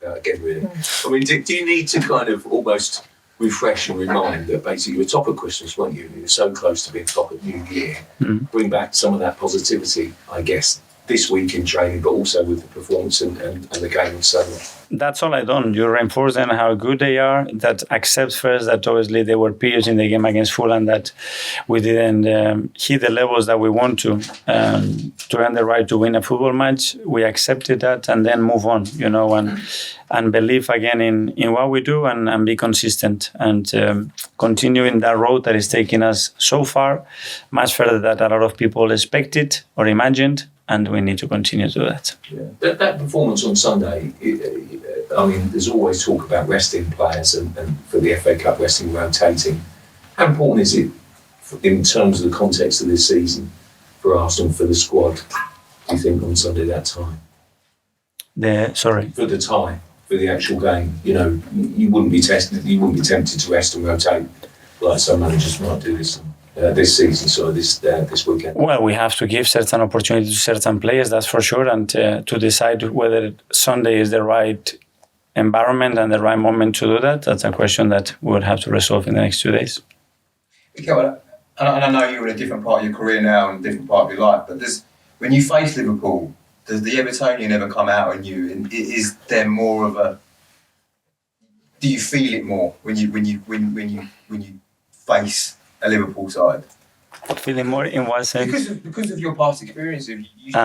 again, really. I mean, do you need to kind of almost refresh and remind that basically you were top of Christmas, weren't you? You were so close to being top of New Year. Bring back some of that positivity, I guess, this week in training, but also with the performance and the game on Sunday. That's all I done. You reinforce them how good they are. That accept first that obviously there were periods in the game against Fulham that we didn't hit the levels that we want to earn the right to win a football match. We accepted that and then move on, and believe again in what we do and be consistent and continue in that road that is taking us so far, much further than a lot of people expected or imagined. And we need to continue to do that. Yeah. That performance on Sunday, I mean, there's always talk about resting players and for the FA Cup resting, rotating. How important is it in terms of the context of this season for Arsenal, for the squad, do you think, on Sunday, that time? For the tie, for the actual game, you wouldn't be tempted to rest and rotate like some managers might do this season, so this weekend? Well, we have to give certain opportunity to certain players, that's for sure, and to decide whether Sunday is the right environment and the right moment to do that. That's a question that we would have to resolve in the next 2 days. Mikel, and I know you're in a different part of your career now and a different part of your life, but when you face Liverpool, does the Evertonian ever come out on you? And is there more of a? Do you feel it more when you face a Liverpool side? Feeling more in what sense? Because of your past experience, you used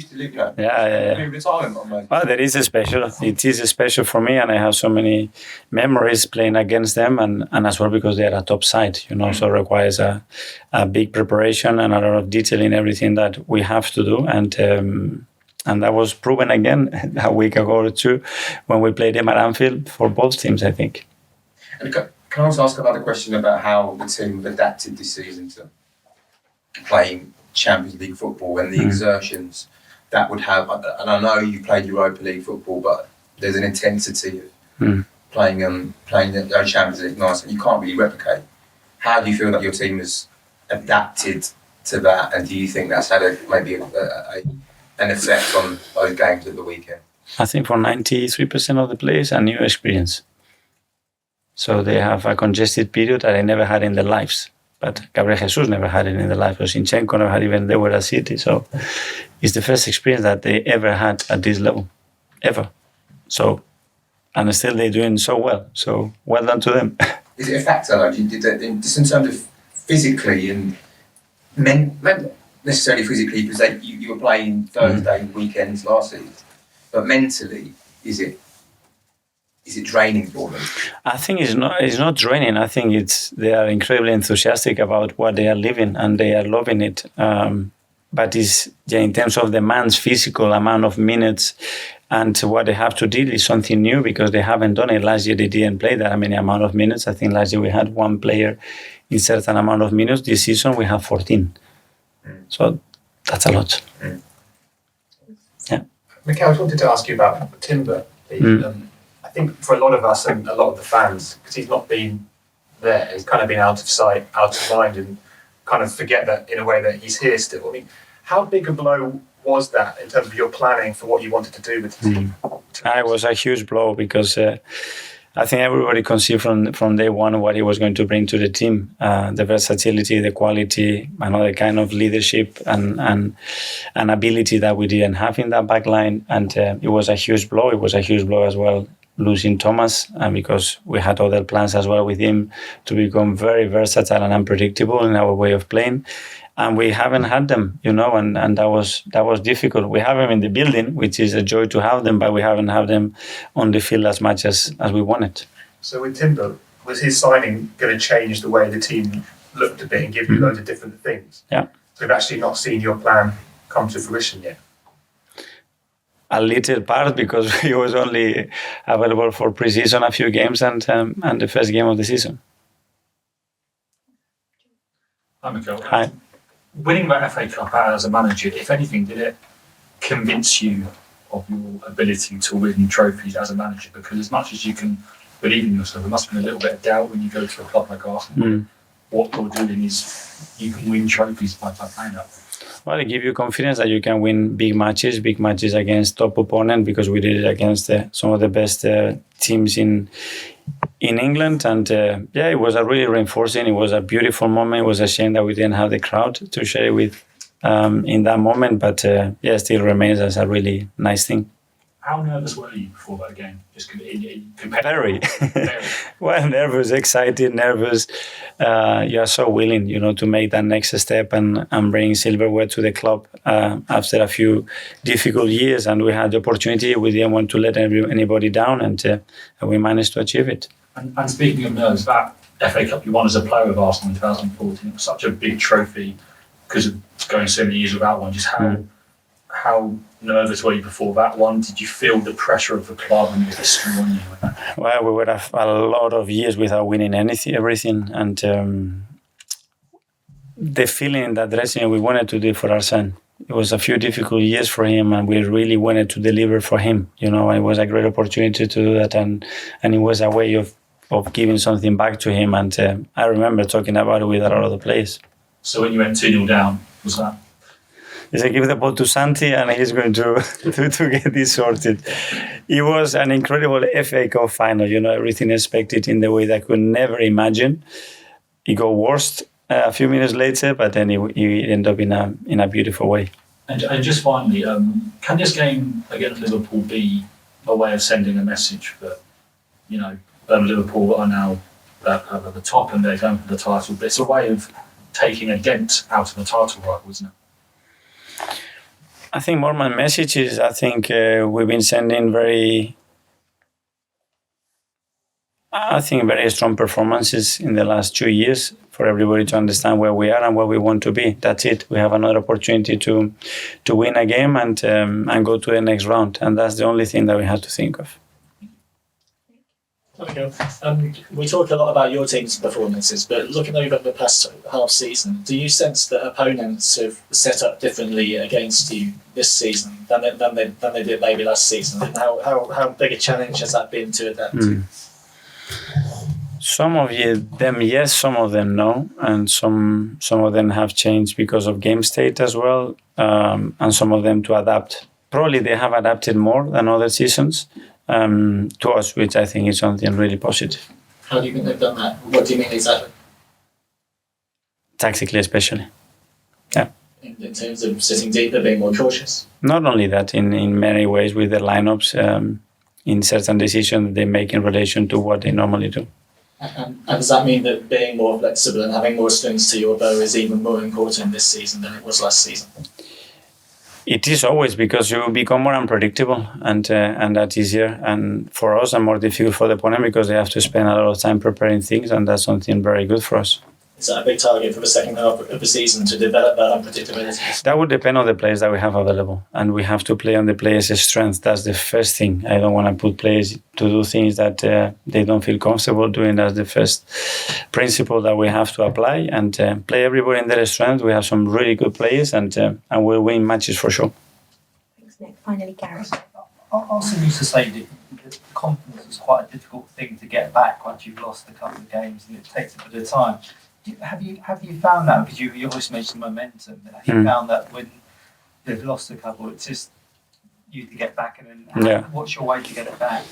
to live, Yeah. Period of time almost. Well, it is special for me, and I have so many memories playing against them, and as well because they are a top side, so it requires a big preparation and a lot of detail in everything that we have to do, and that was proven again a week ago or two when we played them at Anfield for both teams, I think. And can I also ask another question about how the team have adapted this season to playing Champions League football and the exertions that would have? And I know you played Europa League football, but there's an intensity of playing the Champions League nights that you can't really replicate. How do you feel that your team has adapted to that, and do you think that's had an effect on those games at the weekend? I think for 93% of the players, a new experience. So they have a congested period that I never had in their lives. But Gabriel Jesus never had it in their life. Or Zinchenko never had, even they were at City. So it's the first experience that they ever had at this level. Ever. So, and still they're doing so well. So well done to them. Is it a factor, though? Just in terms of physically and not necessarily physically, because you were playing Thursday weekends last season. But mentally, is it draining for them? I think it's not draining. I think they are incredibly enthusiastic about what they are living and they are loving it. But in terms of the man's physical amount of minutes and what they have to deal is something new because they haven't done it. Last year they didn't play that many amount of minutes. I think last year we had one player in certain amount of minutes. This season we have 14. So that's a lot. Yeah. Mikel, I wanted to ask you about Timber. I think for a lot of us and a lot of the fans, because he's not been there, he's kind of been out of sight, out of mind, and kind of forget that in a way that he's here still. I mean, how big a blow was that in terms of your planning for what you wanted to do with the team? It was a huge blow because I think everybody could see from day one what he was going to bring to the team, the versatility, the quality, another kind of leadership and ability that we didn't have in that back line. And it was a huge blow. It was a huge blow as well, losing Thomas, because we had other plans as well with him to become very versatile and unpredictable in our way of playing. And we haven't had them, and that was difficult. We have them in the building, which is a joy to have them, but we haven't had them on the field as much as we wanted. So with Timber, was his signing going to change the way the team looked a bit and give you loads of different things? Yeah. So we've actually not seen your plan come to fruition yet. A little part because he was only available for pre-season a few games and the first game of the season. Hi, Mikel. Hi. Winning that FA Cup as a manager, if anything, did it convince you of your ability to win trophies as a manager? Because as much as you can believe in yourself, there must have been a little bit of doubt when you go to a club like Arsenal. What you're doing is you can win trophies by playing that. Well, it gives you confidence that you can win big matches against top opponents, because we did it against some of the best teams in England. And it was a really reinforcing. It was a beautiful moment. It was a shame that we didn't have the crowd to share it with in that moment. But still remains as a really nice thing. How nervous were you before that game? Just Very. Well, nervous, excited, nervous. You are so willing, to make that next step and bring silverware to the club after a few difficult years. And we had the opportunity. We didn't want to let anybody down, and we managed to achieve it. And speaking of nerves, that FA Cup you won as a player of Arsenal in 2014, it was such a big trophy because of going so many years without one. Just how nervous were you before that one? Did you feel the pressure of the club and the history on you? Well, we were a lot of years without winning everything, and the feeling that dressing we wanted to do for our son. It was a few difficult years for him, and we really wanted to deliver for him. It was a great opportunity to do that, and it was a way of giving something back to him. And I remember talking about it with a lot of the players. So when you went 2-0 down, was that? He said, give the ball to Santi and he's going to get this sorted. It was an incredible FA Cup final, everything expected in the way that I could never imagine. It got worse a few minutes later, but then it ended up in a beautiful way. And just finally, can this game against Liverpool be a way of sending a message that, Liverpool are now at the top and they're going for the title, but it's a way of taking a dent out of the title rival, isn't it? I think more my message is, I think we've been sending very strong performances in the last 2 years for everybody to understand where we are and where we want to be. That's it. We have another opportunity to win a game and go to the next round. And that's the only thing that we have to think of. Okay. We talk a lot about your team's performances, but looking over the past half season, do you sense that opponents have set up differently against you this season than they did maybe last season? And how big a challenge has that been to adapt to? Some of them yes, some of them no, and some of them have changed because of game state as well, and some of them to adapt. Probably they have adapted more than other seasons. To us, which I think is something really positive. How do you think they've done that? What do you mean exactly? Tactically, especially. Yeah. In terms of sitting deeper, being more cautious? Not only that, in many ways with their lineups, in certain decisions they make in relation to what they normally do. And does that mean that being more flexible and having more strings to your bow is even more important this season than it was last season? It is always, because you become more unpredictable, and that's easier and for us and more difficult for the opponent because they have to spend a lot of time preparing things, and that's something very good for us. Is that a big target for the second half of the season, to develop that unpredictability? That would depend on the players that we have available, and we have to play on the players' strength. That's the first thing. I don't want to put players to do things that they don't feel comfortable doing. That's the first principle that we have to apply, and play everybody in their strength. We have some really good players, and we'll win matches for sure. Thanks, Nick. Finally, Gareth. Arsenal used to say that confidence is quite a difficult thing to get back once you've lost a couple of games, and it takes a bit of time. Have you found that? Because you always mentioned momentum. Have you found that when they've lost a couple, it's just you to get back, and then what's your way to get it back?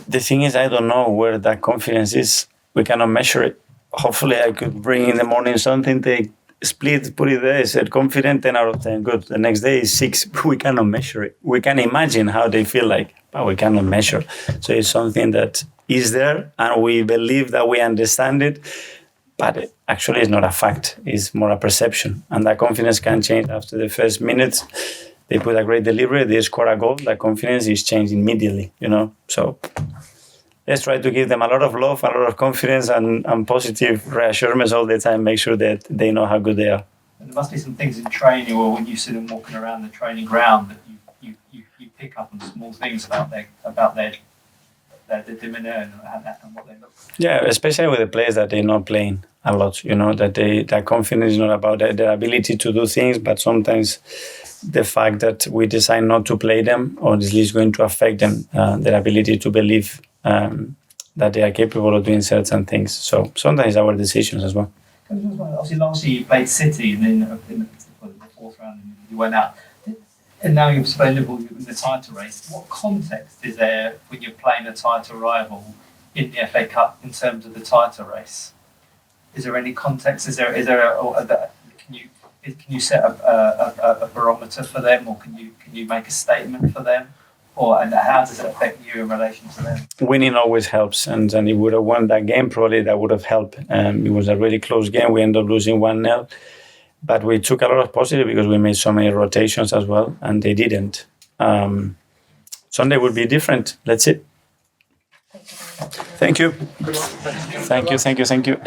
The thing is, I don't know where that confidence is. We cannot measure it. Hopefully, I could bring in the morning something, take split, put it there. I said confident, 10 out of 10. Good. The next day is 6. We cannot measure it. We can imagine how they feel like, but we cannot measure. So it's something that is there, and we believe that we understand it, but actually it's not a fact. It's more a perception, and that confidence can change after the first minutes. They put a great delivery, they score a goal, that confidence is changed immediately, So let's try to give them a lot of love, a lot of confidence, and positive reassurance all the time. Make sure that they know how good they are. And there must be some things in training, or when you see them walking around the training ground, that you pick up on small things about their demeanour and what they look like. Yeah, especially with the players that they're not playing a lot, that confidence is not about their ability to do things, but sometimes the fact that we decide not to play them, obviously is going to affect them, their ability to believe that they are capable of doing certain things. So sometimes our decisions as well. Obviously, last year you played City, and then in the fourth round you went out. And now you've played Liverpool in the title race. What context is there when you're playing a title rival in the FA Cup in terms of the title race? Is there any context? Can you set a barometer for them, or can you make a statement for them, and how does it affect you in relation to them? Winning always helps, and if we would have won that game, probably that would have helped. It was a really close game. We ended up losing 1-0. But we took a lot of positive because we made so many rotations as well, and they didn't. Sunday will be different. That's it. Thank you. Thank you.